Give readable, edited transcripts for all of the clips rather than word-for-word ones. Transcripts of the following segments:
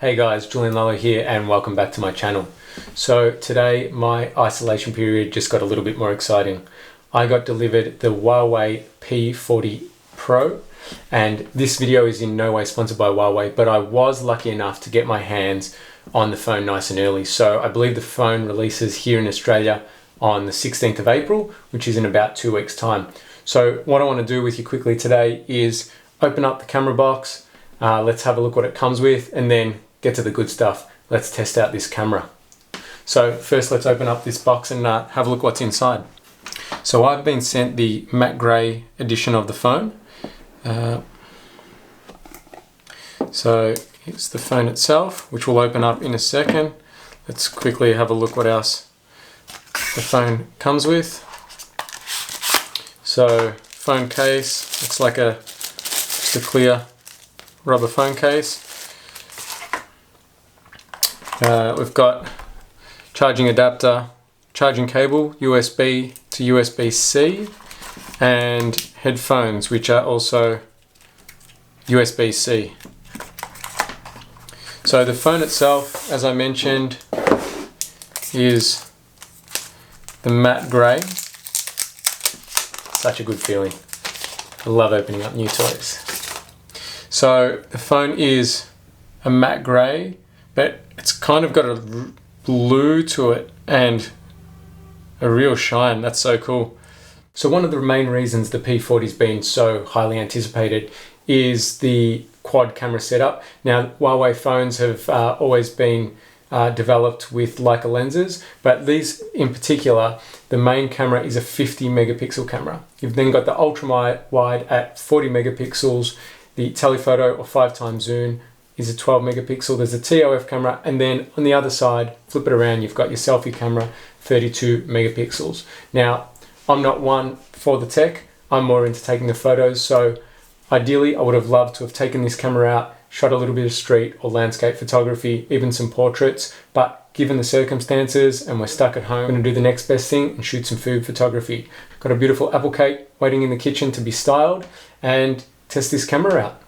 Hey guys, Julian Lalo here and welcome back to my channel. So today my isolation period just got a little bit more exciting. I got delivered the Huawei P40 Pro, and this video is in no way sponsored by Huawei, but I was lucky enough to get my hands on the phone nice and early. So I believe the phone releases here in Australia on the 16th of April, which is in about 2 weeks time. So what I want to do with you quickly today is open up the camera box, let's have a look what it comes with, and then get to the good stuff. Let's test out this camera. So first let's open up this box and have a look what's inside. So I've been sent the matte grey edition of the phone. So here's the phone itself, which we'll open up in a second. Let's quickly have a look what else the phone comes with. So phone case, looks like just a clear rubber phone case. We've got charging adapter, charging cable, USB to USB-C, and headphones, which are also USB-C. So the phone itself, as I mentioned, is the matte grey. Such a good feeling. I love opening up new toys. So the phone is a matte grey, but it's kind of got a blue to it and a real shine. That's so cool. So one of the main reasons the P40 has been so highly anticipated is the quad camera setup. Now, Huawei phones have always been developed with Leica lenses, but these in particular, the main camera is a 50 megapixel camera. You've then got the ultra wide at 40 megapixels, the telephoto or 5x zoom is a 12 megapixel, there's a TOF camera, and then on the other side, flip it around, you've got your selfie camera, 32 megapixels. Now, I'm not one for the tech, I'm more into taking the photos, so ideally I would have loved to have taken this camera out, shot a little bit of street or landscape photography, even some portraits, but given the circumstances and we're stuck at home, I'm going to do the next best thing and shoot some food photography. Got a beautiful apple cake waiting in the kitchen to be styled and test this camera out.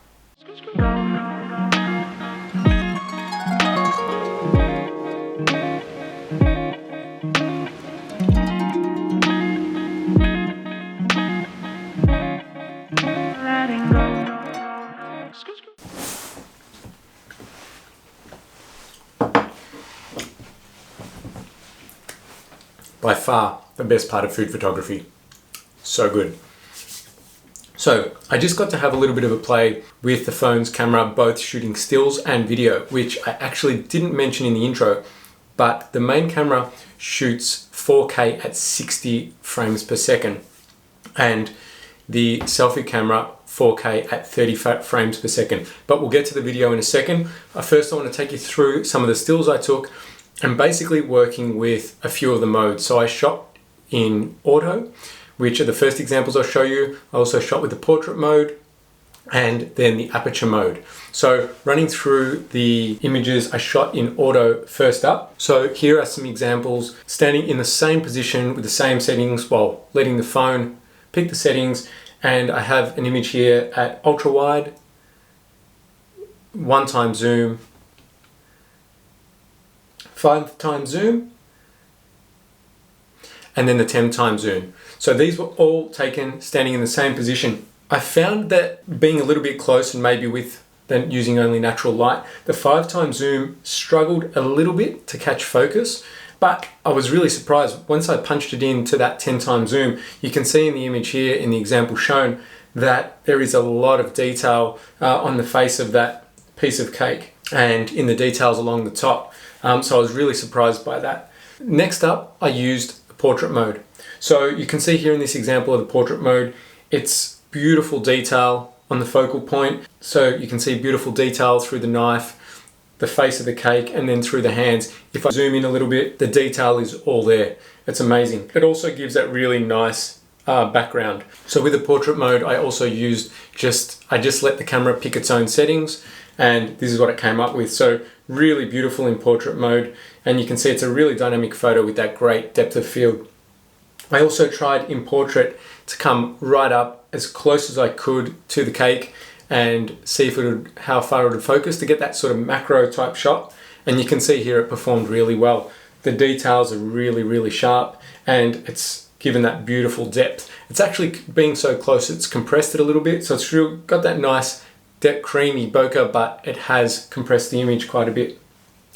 By far the best part of food photography. So good. So I just got to have a little bit of a play with the phone's camera, both shooting stills and video, which I actually didn't mention in the intro, but the main camera shoots 4K at 60 frames per second, and the selfie camera 4K at 30 frames per second. But we'll get to the video in a second. First I want to take you through some of the stills I took and basically working with a few of the modes. So I shot in auto, which are the first examples I'll show you. I also shot with the portrait mode and then the aperture mode. So running through the images I shot in auto first up. So here are some examples standing in the same position with the same settings while letting the phone pick the settings, and I have an image here at ultra wide, 1x zoom, 5x zoom, and then the 10x zoom. So these were all taken standing in the same position. I found that being a little bit close and maybe with then using only natural light, the 5x zoom struggled a little bit to catch focus, but I was really surprised once I punched it into that 10x zoom. You can see in the image here in the example shown that there is a lot of detail on the face of that piece of cake and in the details along the top. So I was really surprised by that. Next up, I used the portrait mode. So you can see here in this example of the portrait mode, it's beautiful detail on the focal point. So you can see beautiful detail through the knife, the face of the cake, and then through the hands. If I zoom in a little bit, the detail is all there. It's amazing. It also gives that really nice background. So with the portrait mode, I also used I just let the camera pick its own settings, and this is what it came up with. So really beautiful in portrait mode, and you can see it's a really dynamic photo with that great depth of field. I also tried in portrait to come right up as close as I could to the cake and see if how far it would focus to get that sort of macro type shot. And you can see here it performed really well. The details are really, really sharp, and it's given that beautiful depth. It's actually being so close, it's compressed it a little bit, so it's got that nice creamy bokeh, but it has compressed the image quite a bit.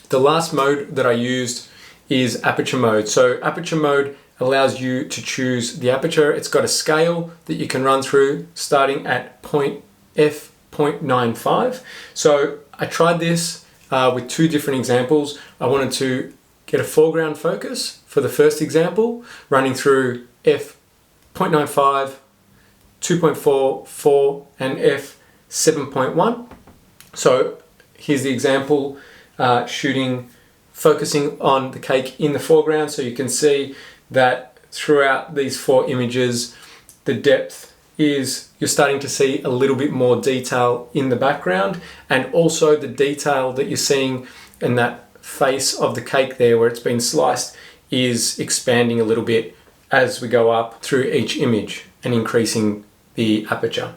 The last mode that I used is aperture mode. So aperture mode allows you to choose the aperture. It's got a scale that you can run through starting at f.95. So I tried this with two different examples. I wanted to get a foreground focus for the first example, running through f.95, 2.4, 4, and f7.1. So here's the example, focusing on the cake in the foreground. So you can see that throughout these 4 images, the depth is, you're starting to see a little bit more detail in the background, and also the detail that you're seeing in that face of the cake there where it's been sliced is expanding a little bit as we go up through each image and increasing the aperture.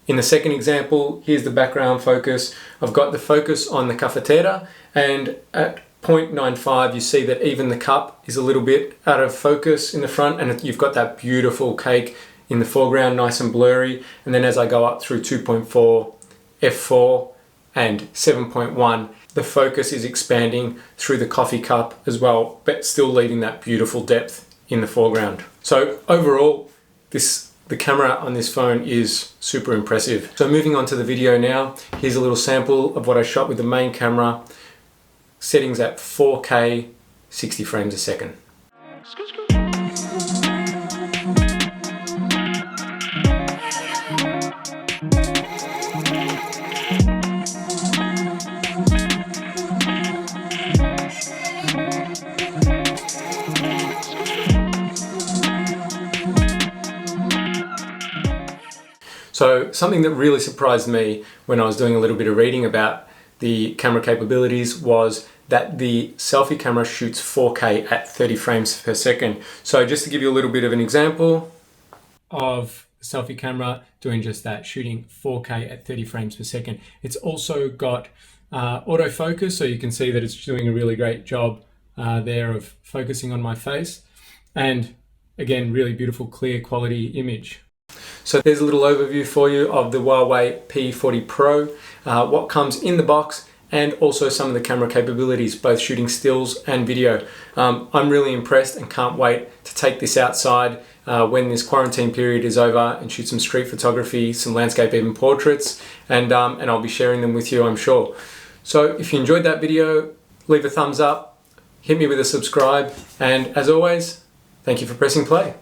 In the second example, here's the background focus. I've got the focus on the cafetera, and at 0.95 you see that even the cup is a little bit out of focus in the front, and you've got that beautiful cake in the foreground, nice and blurry. And then as I go up through 2.4, f4 and 7.1, the focus is expanding through the coffee cup as well, but still leaving that beautiful depth in the foreground. So overall, the camera on this phone is super impressive. So moving on to the video now, here's a little sample of what I shot with the main camera. Settings at 4K, 60 frames a second. So something that really surprised me when I was doing a little bit of reading about the camera capabilities was that the selfie camera shoots 4K at 30 frames per second. So just to give you a little bit of an example of the selfie camera doing just that, shooting 4K at 30 frames per second. It's also got autofocus, so you can see that it's doing a really great job there of focusing on my face. And again, really beautiful, clear quality image. So there's a little overview for you of the Huawei P40 Pro, what comes in the box, and also some of the camera capabilities, both shooting stills and video. I'm really impressed and can't wait to take this outside when this quarantine period is over and shoot some street photography, some landscape, even portraits, and I'll be sharing them with you, I'm sure. So if you enjoyed that video, leave a thumbs up, hit me with a subscribe, and as always, thank you for pressing play.